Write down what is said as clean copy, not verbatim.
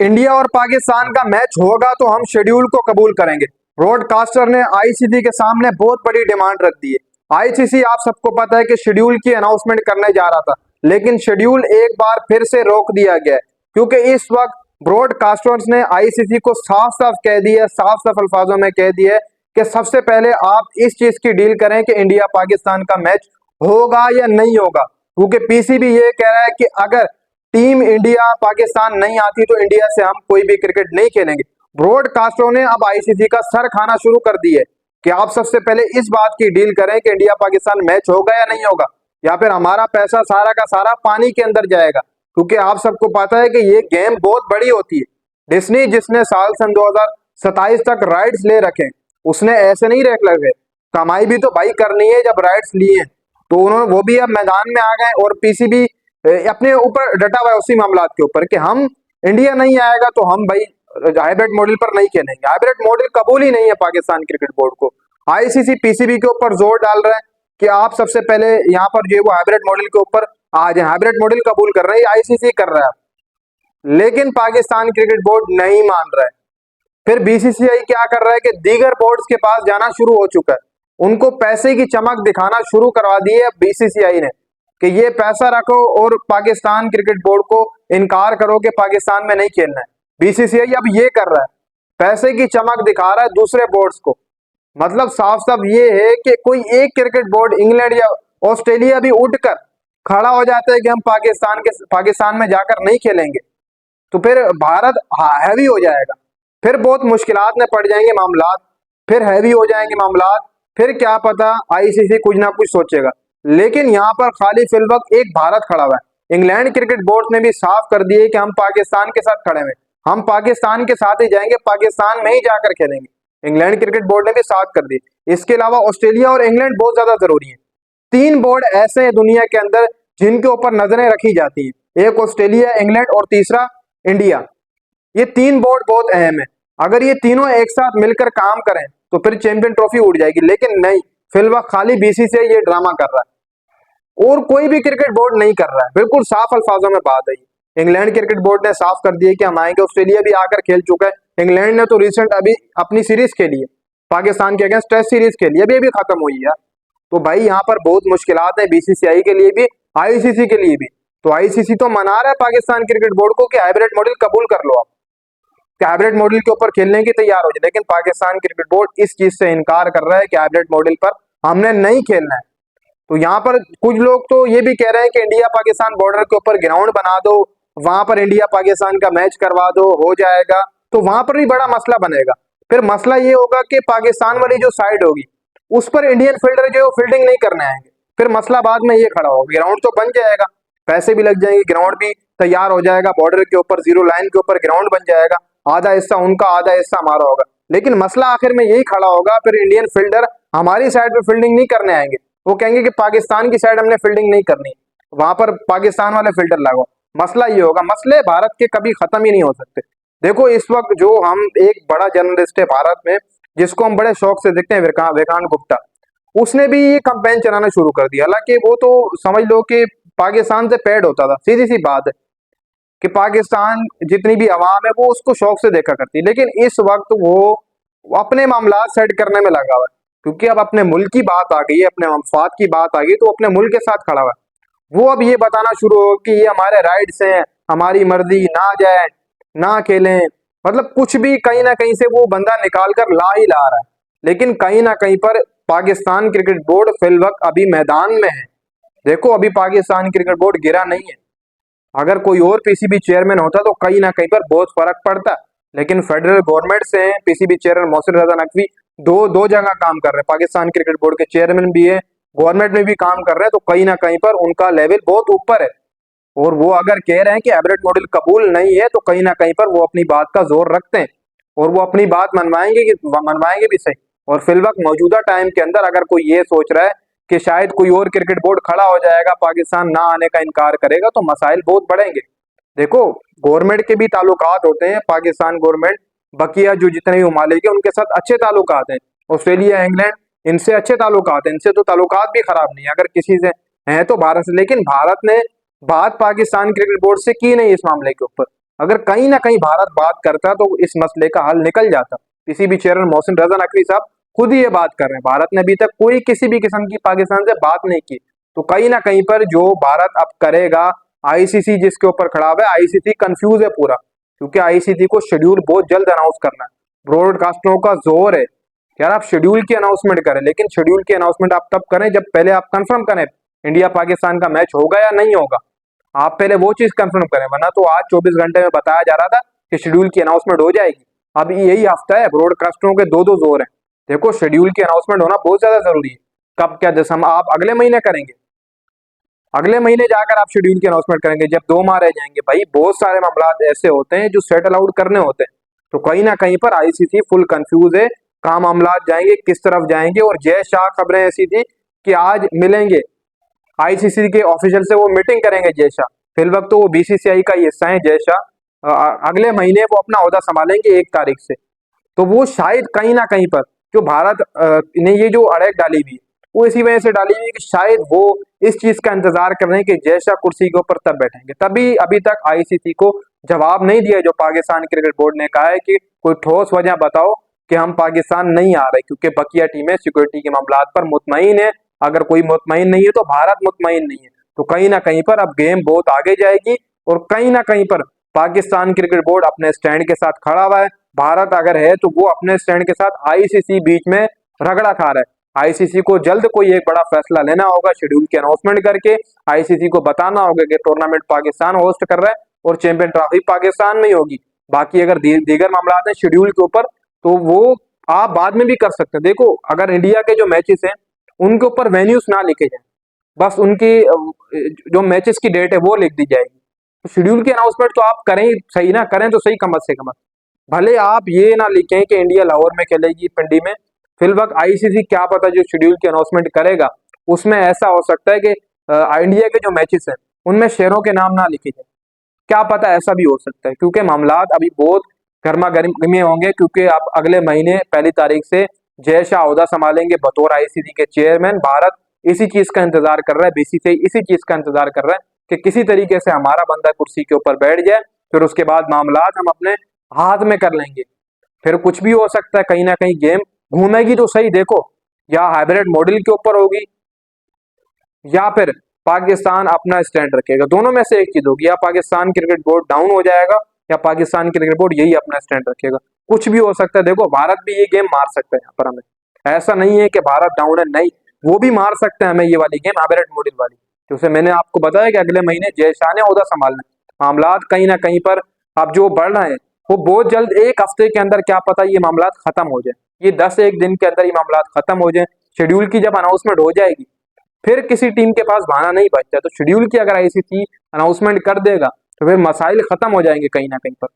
India और पाकिस्तान का match होगा तो हम शेड्यूल को कबूल करेंगे। ब्रॉडकास्टर ने आईसीसी के सामने बहुत बड़ी डिमांड रख दी है। आईसीसी आप सबको पता है कि शेड्यूल की अनाउंसमेंट करने जा रहा था, लेकिन शेड्यूल एक बार फिर से रोक दिया गया है क्योंकि इस वक्त ब्रॉडकास्टर्स ने आईसीसी को साफ साफ कह दिया, साफ साफ अल्फाजों में कह दिया है कि सबसे पहले आप इस चीज की डील करें कि इंडिया पाकिस्तान का मैच होगा या नहीं होगा, क्योंकि पीसीबी ये कह रहा है कि अगर टीम इंडिया पाकिस्तान नहीं आती तो इंडिया से हम कोई भी क्रिकेट नहीं खेलेंगे। ब्रॉडकास्टरों ने अब आईसीसी का सर खाना शुरू कर दिया है कि आप सबसे पहले इस बात की डील करें कि इंडिया पाकिस्तान मैच होगा या नहीं होगा, या फिर हमारा पैसा सारा का सारा पानी के अंदर जाएगा। क्योंकि आप सबको पता है कि ये गेम बहुत बड़ी होती है। डिज्नी जिसने साल सन 2027 तक राइट्स ले रखे, उसने ऐसे नहीं रख लगे, कमाई भी तो भाई करनी है। जब राइट्स लिए तो उन्होंने वो भी अब मैदान में आ गए और पीसीबी अपने ऊपर डटा हुआ है उसी मामला के ऊपर कि हम इंडिया नहीं आएगा तो हम भाई हाइब्रिड मॉडल पर नहीं खेलेंगे। हाइब्रिड मॉडल कबूल ही नहीं है पाकिस्तान क्रिकेट बोर्ड को। आईसीसी पीसीबी के ऊपर जोर डाल रहा है कि आप सबसे पहले यहाँ पर जो वो हाइब्रिड मॉडल के ऊपर आ जाए, हाइब्रिड मॉडल कबूल कर रहे हैं, आईसीसी कर रहा है, लेकिन पाकिस्तान क्रिकेट बोर्ड नहीं मान रहा है। फिर बीसीसीआई क्या कर रहा है कि दीगर बोर्ड्स के पास जाना शुरू हो चुका है, उनको पैसे की चमक दिखाना शुरू करवा दी है बीसीसीआई ने कि ये पैसा रखो और पाकिस्तान क्रिकेट बोर्ड को इनकार करो कि पाकिस्तान में नहीं खेलना है। बीसीसीआई अब ये कर रहा है, पैसे की चमक दिखा रहा है दूसरे बोर्ड्स को। मतलब साफ साफ ये है कि कोई एक क्रिकेट बोर्ड इंग्लैंड या ऑस्ट्रेलिया भी उठकर खड़ा हो जाता है कि हम पाकिस्तान में जाकर नहीं खेलेंगे, तो फिर भारत हैवी हो जाएगा, फिर बहुत मुश्किलात में पड़ जाएंगे मामलात, फिर हैवी हो जाएंगे मामलात, फिर क्या पता आईसीसी कुछ ना कुछ सोचेगा। लेकिन यहाँ पर खाली फिलवक्त एक भारत खड़ा हुआ है। इंग्लैंड क्रिकेट बोर्ड ने भी साफ कर दिए कि हम पाकिस्तान के साथ खड़े हुए, हम पाकिस्तान के साथ ही जाएंगे, पाकिस्तान में ही जाकर खेलेंगे। इंग्लैंड क्रिकेट बोर्ड ने भी साफ कर दी। इसके अलावा ऑस्ट्रेलिया और इंग्लैंड बहुत ज्यादा जरूरी है। तीन बोर्ड ऐसे हैं दुनिया के अंदर जिनके ऊपर नजरें रखी जाती है, एक ऑस्ट्रेलिया, इंग्लैंड और तीसरा इंडिया। ये तीन बोर्ड बहुत अहम है। अगर ये तीनों एक साथ मिलकर काम करें तो फिर चैंपियन ट्रॉफी उड़ जाएगी, लेकिन नहीं, फिलवक्त खाली बीसीसीआई ये ड्रामा कर रहा है और कोई भी क्रिकेट बोर्ड नहीं कर रहा है। बिल्कुल साफ अल्फाजों में बात है। इंग्लैंड क्रिकेट बोर्ड ने साफ कर दिया कि हम आएंगे, ऑस्ट्रेलिया भी आकर खेल चुका है। इंग्लैंड ने तो रिसेंट अभी अपनी सीरीज खेली है पाकिस्तान के अगेंस्ट, टेस्ट सीरीज खेली है, अभी खत्म हुई है। तो भाई यहाँ पर बहुत मुश्किलात है बीसीसीआई के लिए भी, आईसीसी के लिए भी। तो आईसीसी तो मना रहा है पाकिस्तान क्रिकेट बोर्ड को कि हाइब्रिड मॉडल कबूल कर लो आप, कि हाइब्रिड मॉडल के ऊपर खेलने की तैयार हो जाए, लेकिन पाकिस्तान क्रिकेट बोर्ड इस चीज से इनकार कर रहा है कि हाइब्रिड मॉडल पर हमने नहीं खेलना है। तो यहाँ पर कुछ लोग तो ये भी कह रहे हैं कि इंडिया पाकिस्तान बॉर्डर के ऊपर ग्राउंड बना दो, वहां पर इंडिया पाकिस्तान का मैच करवा दो, हो जाएगा। तो वहां पर भी बड़ा मसला बनेगा। फिर मसला ये होगा कि पाकिस्तान वाली जो साइड होगी उस पर इंडियन फील्डर जो फील्डिंग नहीं करने आएंगे। फिर मसला बाद में ये खड़ा होगा, ग्राउंड तो बन जाएगा, पैसे भी लग जाएंगे, ग्राउंड भी तैयार हो जाएगा, बॉर्डर के ऊपर जीरो लाइन के ऊपर ग्राउंड बन जाएगा, आधा हिस्सा उनका आधा हिस्सा हमारा होगा। लेकिन मसला आखिर में यही खड़ा होगा, फिर इंडियन फील्डर हमारी साइड पे फील्डिंग नहीं करने आएंगे, वो कहेंगे कि पाकिस्तान की साइड हमने फील्डिंग नहीं करनी, वहां पर पाकिस्तान वाले फील्डर लागो। मसला ये होगा। मसले भारत के कभी खत्म ही नहीं हो सकते। देखो इस वक्त जो हम एक बड़ा जर्नलिस्ट है भारत में जिसको हम बड़े शौक से देखते हैं, विक्रांत गुप्ता, उसने भी ये कैंपेन चलाना शुरू कर दिया। हालांकि वो तो समझ लो कि पाकिस्तान से पेड होता था, सीधी सी बात है कि पाकिस्तान जितनी भी आवाम है वो उसको शौक से देखा करती, लेकिन इस वक्त वो अपने मामला सेट करने में लगा हुआ है, क्योंकि अब अपने मुल्क की बात आ गई है, अपने मफाद की बात आ गई, तो अपने मुल्क के साथ खड़ा हुआ है। वो अब ये बताना शुरू हो कि ये हमारे राइट्स हैं, हमारी मर्जी, ना जाए ना खेलें, मतलब कुछ भी कहीं ना कहीं से वो बंदा निकाल कर ला ही ला रहा है। लेकिन कहीं ना कहीं पर पाकिस्तान क्रिकेट बोर्ड फिलवक्त अभी मैदान में है। देखो अभी पाकिस्तान क्रिकेट बोर्ड गिरा नहीं है। अगर कोई और पीसीबी चेयरमैन होता तो कहीं ना कहीं पर बहुत फर्क पड़ता, लेकिन फेडरल गवर्नमेंट से पीसीबी चेयरमैन मोहसिन रजा नकवी दो दो जगह काम कर रहे हैं, पाकिस्तान क्रिकेट बोर्ड के चेयरमैन भी है, गवर्नमेंट में भी काम कर रहे हैं, तो कहीं ना कहीं पर उनका लेवल बहुत ऊपर है। और वो अगर कह रहे हैं कि हाइब्रिड मॉडल कबूल नहीं है तो कहीं ना कहीं पर वो अपनी बात का जोर रखते हैं और वो अपनी बात मनवाएंगे भी सही। और फिलवक्त मौजूदा टाइम के अंदर अगर कोई ये सोच रहा है कि शायद कोई और क्रिकेट बोर्ड खड़ा हो जाएगा, पाकिस्तान ना आने का इनकार करेगा, तो मसाइल बहुत बढ़ेंगे। देखो गवर्नमेंट के भी ताल्लुकात होते हैं, पाकिस्तान गवर्नमेंट बकिया जो जितने भी ममालिक है उनके साथ अच्छे ताल्लुकात हैं, ऑस्ट्रेलिया, इंग्लैंड, इनसे अच्छे ताल्लुकात हैं, इनसे तो ताल्लुकात भी खराब नहीं है अगर किसी से हैं तो भारत से। लेकिन भारत ने बात पाकिस्तान क्रिकेट बोर्ड से की नहीं इस मामले के ऊपर। अगर कहीं ना कहीं भारत बात करता तो इस मसले का हल निकल जाता। किसी भी चेयरमैन मोहसिन रजा नकवी साहब खुद ही ये बात कर रहे हैं, भारत ने अभी तक कोई किसी भी किस्म की पाकिस्तान से बात नहीं की। तो कहीं ना कहीं पर जो भारत अब करेगा, आईसीसी जिसके ऊपर खड़ा हुआ है, आईसीसी कंफ्यूज है पूरा, क्योंकि आईसीसी को शेड्यूल बहुत जल्द अनाउंस करना है। ब्रॉडकास्टरों का जोर है यार आप शेड्यूल की अनाउंसमेंट करें, लेकिन शेड्यूल की अनाउंसमेंट आप तब करें जब पहले आप कंफर्म करें इंडिया पाकिस्तान का मैच होगा या नहीं होगा। आप पहले वो चीज कंफर्म करें, वरना तो आज 24 घंटे में बताया जा रहा था कि शेड्यूल की अनाउंसमेंट हो जाएगी। अब यही हफ्ता है, ब्रॉडकास्टरों के दो दो जोर हैं। देखो शेड्यूल की अनाउंसमेंट होना बहुत ज्यादा जरूरी है। कब क्या जैसे हम आप अगले महीने करेंगे, अगले महीने जाकर आप शेड्यूल की अनाउंसमेंट करेंगे जब 2 माह रह जाएंगे। भाई बहुत सारे मामला ऐसे होते हैं जो सेटल आउट करने होते हैं। तो कहीं ना कहीं पर आईसीसी फुल कंफ्यूज है, कहाँ मामला जाएंगे, किस तरफ जाएंगे। और जय शाह खबरें ऐसी थी कि आज मिलेंगे आईसीसी के ऑफिशियल से, वो मीटिंग करेंगे जय शाह। फिल वक्त तो वो बीसीसीआई का हिस्सा है जय शाह। अगले महीने वो अपना ओहदा संभालेंगे 1 तारीख से। तो वो शायद कहीं ना कहीं पर जो भारत ने ये जो अड़ेक डाली हुई है, वो इसी वजह से डाली हुई है कि शायद वो इस चीज का इंतजार कर रहे हैं कि जैसा कुर्सी के ऊपर तब बैठेंगे। तभी अभी तक आईसीसी को जवाब नहीं दिया जो पाकिस्तान क्रिकेट बोर्ड ने कहा है कि कोई ठोस वजह बताओ कि हम पाकिस्तान नहीं आ रहे, क्योंकि बकिया टीमें सिक्योरिटी के मामला पर मुतमईन है। अगर कोई मुतमईन नहीं है तो भारत मुतमईन नहीं है। तो कहीं ना कहीं पर अब गेम बहुत आगे जाएगी, और कहीं ना कहीं पर पाकिस्तान क्रिकेट बोर्ड अपने स्टैंड के साथ खड़ा हुआ है। भारत अगर है तो वो अपने स्टैंड के साथ, आईसीसी बीच में रगड़ा खा रहा है। आईसीसी को जल्द कोई एक बड़ा फैसला लेना होगा, शेड्यूल की अनाउंसमेंट करके आईसीसी को बताना होगा कि टूर्नामेंट पाकिस्तान होस्ट कर रहा है और चैंपियन ट्रॉफी पाकिस्तान में ही होगी। बाकी अगर दीगर मामला हैं शेड्यूल के ऊपर, तो वो आप बाद में भी कर सकते हैं। देखो अगर इंडिया के जो मैचेस हैं उनके ऊपर वेन्यूज ना लिखे जाए, बस उनकी जो मैचेस की डेट है वो लिख दी जाएगी। तो शेड्यूल की अनाउंसमेंट तो आप करें ही सही, ना करें तो सही कम से कम। भले आप ये ना लिखें कि इंडिया लाहौर में खेलेगी पिंडी में, फिल वक्त आईसीसी क्या पता जो शेड्यूल की अनाउंसमेंट करेगा उसमें ऐसा हो सकता है कि इंडिया के जो मैचेस हैं उनमें शहरों के नाम ना लिखे जाए। क्या पता ऐसा भी हो सकता है, क्योंकि मामलात अभी बहुत गर्मा गर्मी होंगे, क्योंकि अब अगले महीने 1 तारीख से जय शाह ओहदा संभालेंगे बतौर आईसीसी के चेयरमैन। भारत इसी चीज का इंतजार कर रहा है, बीसीसीआई इसी चीज का इंतजार कर रहा है कि किसी तरीके से हमारा बंदा कुर्सी के ऊपर बैठ जाए, फिर उसके बाद मामलात हम अपने हाथ में कर लेंगे। फिर कुछ भी हो सकता है, कहीं ना कहीं गेम घूमेगी तो सही। देखो या हाइब्रिड मॉडल के ऊपर होगी या फिर पाकिस्तान अपना स्टैंड रखेगा, दोनों में से एक चीज होगी। या पाकिस्तान क्रिकेट बोर्ड डाउन हो जाएगा या पाकिस्तान क्रिकेट बोर्ड यही अपना स्टैंड रखेगा। कुछ भी हो सकता है। देखो भारत भी ये गेम मार सकता है यहाँ पर हमें, ऐसा नहीं है कि भारत डाउन है, नहीं, वो भी मार सकते हैं हमें ये वाली गेम हाइब्रिड मॉडल वाली। जैसे मैंने आपको बताया कि अगले महीने जय शाह ने ओहदा संभालना है। मामलात कहीं ना कहीं पर अब जो बढ़ रहे हैं वो बहुत जल्द, 1 हफ्ते के अंदर क्या पता ये मामलात खत्म हो जाए, ये 10 एक दिन के अंदर ये मामलात खत्म हो जाए। शेड्यूल की जब अनाउंसमेंट हो जाएगी फिर किसी टीम के पास बहाना नहीं बचता। तो शेड्यूल की अगर आईसीसी अनाउंसमेंट कर देगा तो फिर मसाइल खत्म हो जाएंगे कहीं ना कहीं पर।